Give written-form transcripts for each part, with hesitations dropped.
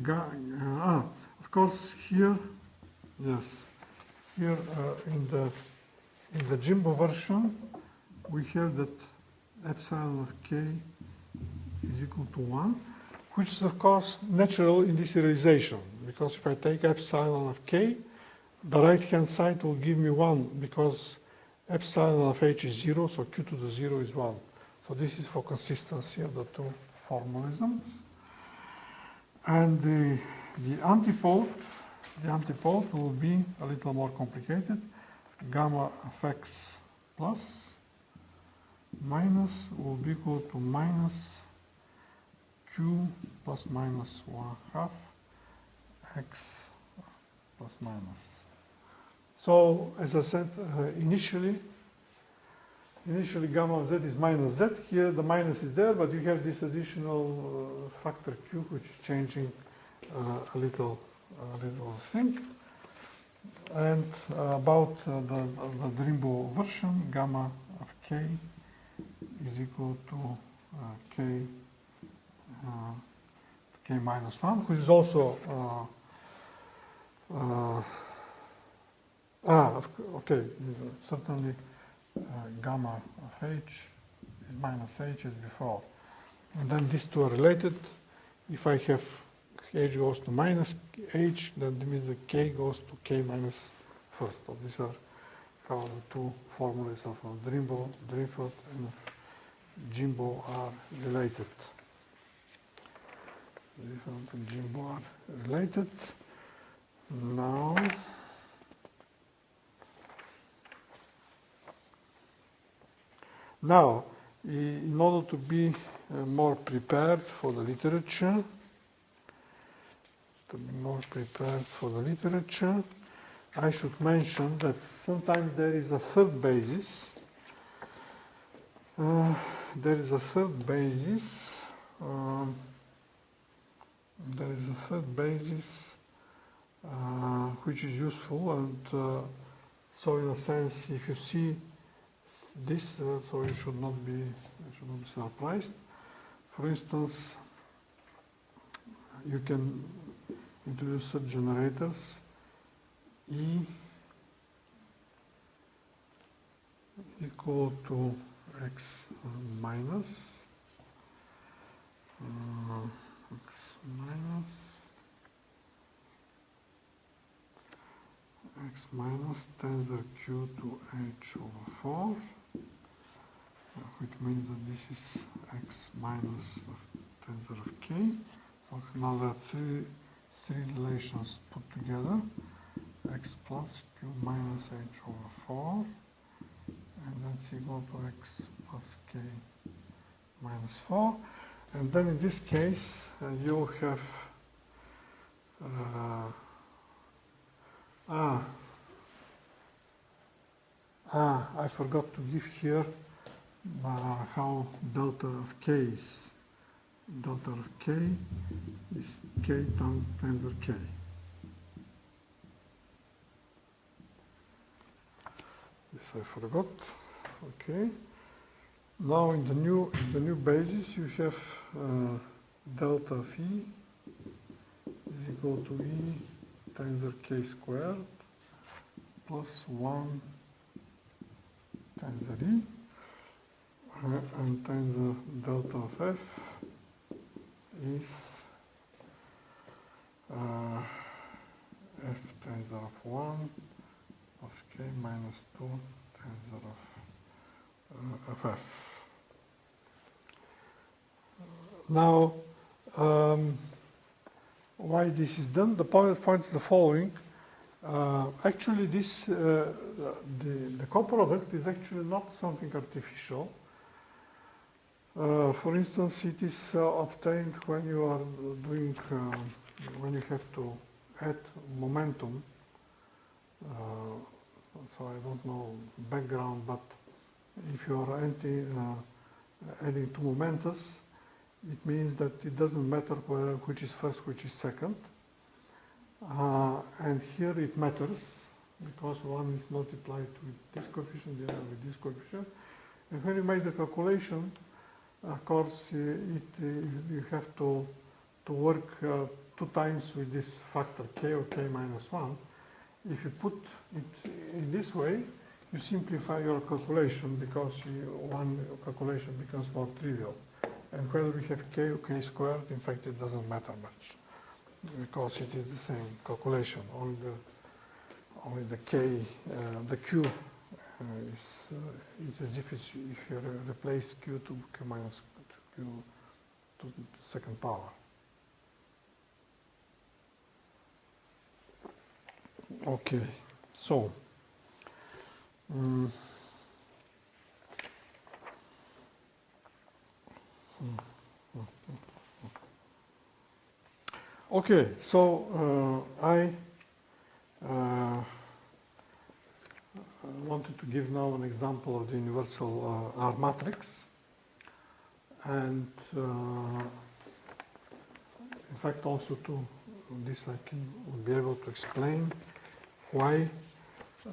of course here, yes, here in the Jimbo version, we have that epsilon of k is equal to 1, which is of course natural in this realization, because if I take epsilon of k, the right-hand side will give me 1, because epsilon of h is 0, so q to the 0 is 1. So this is for consistency of the two formalisms. And the antipode will be a little more complicated. Gamma of x plus minus will be equal to minus q plus minus 1/2 x plus minus. So as I said, initially gamma of z is minus z. Here the minus is there, but you have this additional factor q, which is changing a little thing. And about the Rimbaud version, gamma of k is equal to k minus 1, which is also okay, certainly gamma of h is minus h as before. And then these two are related. If I have h goes to minus h, then that means that k goes to k minus first. So these are how the two formulas of Rimbaud, Drinford, and Jimbo are related. Drinford and Jimbo are related. Now, in order to be more prepared for the literature, I should mention that sometimes there is a third basis. Which is useful, and so in a sense, if you see this, so you should not be surprised. For instance, you can introduce such generators E equal to x minus tensor q to h over 4, which means that this is x minus tensor of k. So now there are three relations put together, x plus q minus h over 4, and that's equal to x plus k minus 4. And then in this case, you have I forgot to give here how delta of k is. Delta of k is k times tensor k. This I forgot. Okay. Now in the new basis you have delta of E is equal to E tensor k squared plus 1 tensor E, and tensor delta of F is F tensor of 1 plus k minus 2 tensor of F. Now, why this is done? The point is the following. Actually, this the coproduct is actually not something artificial. For instance, it is obtained when you are doing when you have to add momentum. So I don't know background, but if you are adding two momentas, it means that it doesn't matter which is first, which is second. And here it matters because one is multiplied with this coefficient, the other with this coefficient. And when you make the calculation, of course, you have to work 2 times with this factor k or k minus 1, if you put it in this way, you simplify your calculation because one calculation becomes more trivial. And whether we have k or k squared, in fact, it doesn't matter much because it is the same calculation. Only the k, the q is it is if you replace q to q minus q to the second power. Okay, so okay, so I wanted to give now an example of the universal R matrix, and in fact also to this I will be able to explain why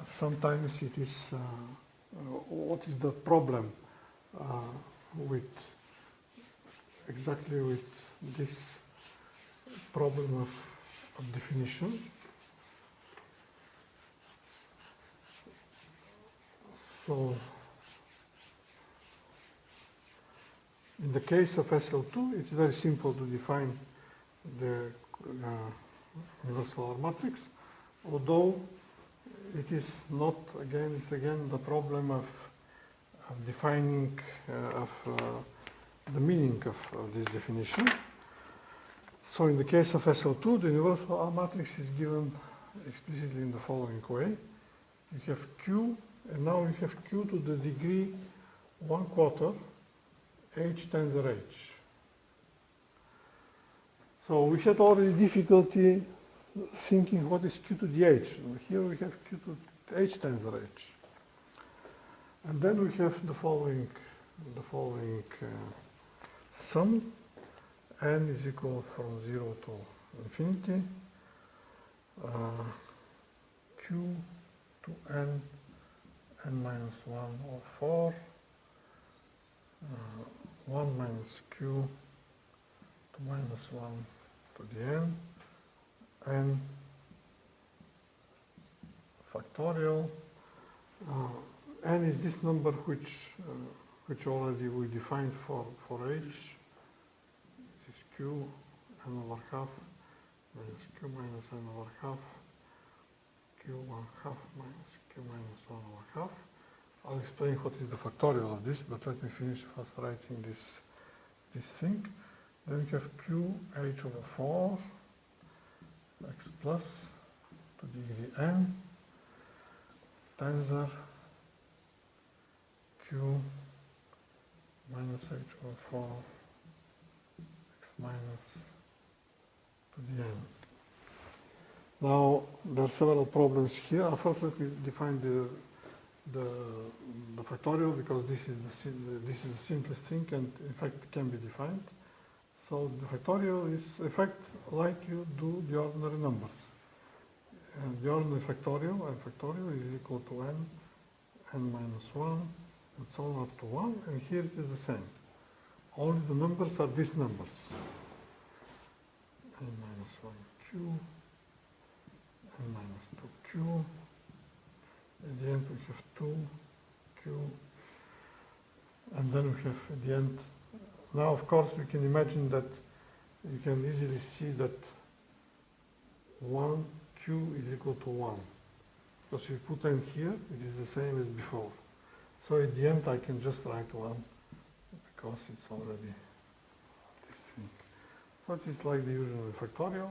sometimes it is, what is the problem with exactly with this problem of definition. So in the case of SL2, it's very simple to define the universal R matrix, although it is not, again, it's again the problem of defining the meaning of this definition. So in the case of SL2, the universal R matrix is given explicitly in the following way. You have Q, and now you have Q to the degree 1/4 H tensor H. So we had already difficulty thinking what is Q to the H. Here we have Q to H tensor H. And then we have the following sum. N is equal from 0 to infinity. Q to n minus 1 or 4. 1 minus q to minus 1 to the n factorial. N is this number which already we defined for h. It is q n over half minus q minus n over half, q 1/2 minus q minus 1 over half. I'll explain what is the factorial of this, but let me finish first writing this thing. Then we have q h over 4 x plus to degree n tensor q minus h over 4 x minus to the n. Now there are several problems here. First, let me define the factorial, because this is the simplest thing, and in fact it can be defined. So the factorial is in fact like you do the ordinary numbers. And the ordinary factorial, n factorial, is equal to n minus 1, and so on up to 1, and here it is the same. Only the numbers are these numbers. N minus 1q, n minus 2q, at the end we have 2q, and then we have at the end. Now of course you can imagine that you can easily see that 1q is equal to 1. Because if you put n here, it is the same as before. So at the end I can just write 1 because it's already this thing. So it is like the usual factorial.